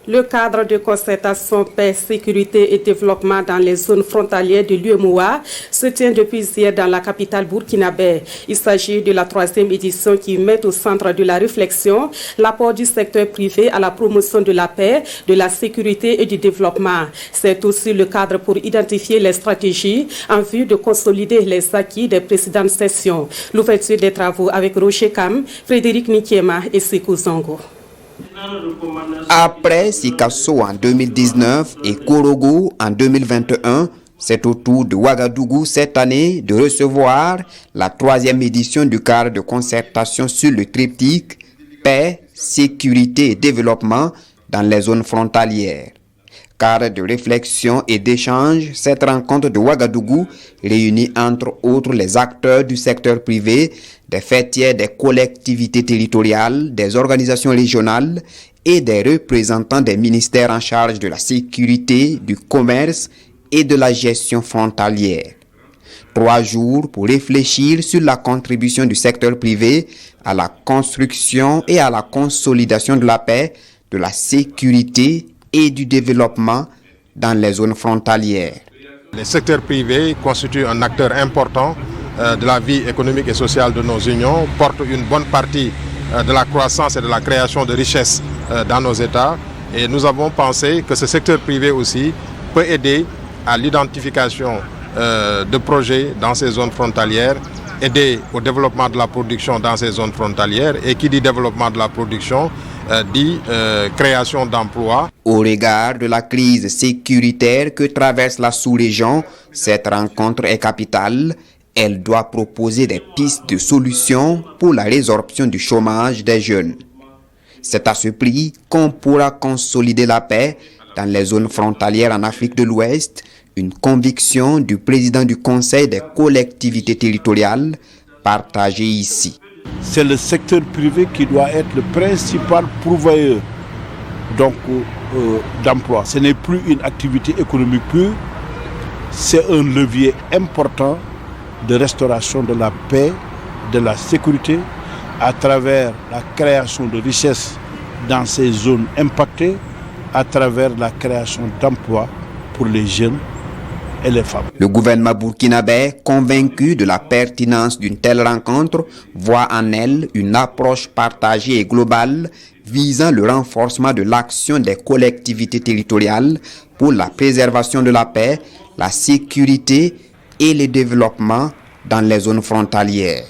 Le cadre de concertation paix, sécurité et développement dans les zones frontalières de l'UEMOA se tient depuis hier dans la capitale burkinabé. Il s'agit de la 3e édition qui met au centre de la réflexion l'apport du secteur privé à la promotion de la paix, de la sécurité et du développement. C'est aussi le cadre pour identifier les stratégies en vue de consolider les acquis des précédentes sessions. L'ouverture des travaux avec Rocher Kam, Frédéric Nikiema et Sekou Zongo. Après Sikasso en 2019 et Korogo en 2021, c'est au tour de Ouagadougou cette année de recevoir la 3e édition du cadre de concertation sur le triptyque paix, sécurité et développement dans les zones frontalières. Cadre de réflexion et d'échange, cette rencontre de Ouagadougou réunit entre autres les acteurs du secteur privé, des fêtières des collectivités territoriales, des organisations régionales et des représentants des ministères en charge de la sécurité, du commerce et de la gestion frontalière. 3 jours pour réfléchir sur la contribution du secteur privé à la construction et à la consolidation de la paix, de la sécurité et du développement dans les zones frontalières. Le secteur privé constitue un acteur important de la vie économique et sociale de nos unions, porte une bonne partie de la croissance et de la création de richesses dans nos États. Et nous avons pensé que ce secteur privé aussi peut aider à l'identification de projets dans ces zones frontalières, aider au développement de la production dans ces zones frontalières. Et qui dit développement de la production dit création d'emplois. Au regard de la crise sécuritaire que traverse la sous-région, cette rencontre est capitale. Elle doit proposer des pistes de solutions pour la résorption du chômage des jeunes. C'est à ce prix qu'on pourra consolider la paix dans les zones frontalières en Afrique de l'Ouest, une conviction du président du Conseil des collectivités territoriales partagée ici. C'est le secteur privé qui doit être le principal pourvoyeur d'emploi. Ce n'est plus une activité économique pure, c'est un levier important de restauration de la paix, de la sécurité, à travers la création de richesses dans ces zones impactées, à travers la création d'emplois pour les jeunes et les femmes. Le gouvernement burkinabé, convaincu de la pertinence d'une telle rencontre, voit en elle une approche partagée et globale visant le renforcement de l'action des collectivités territoriales pour la préservation de la paix, la sécurité et le développement dans les zones frontalières.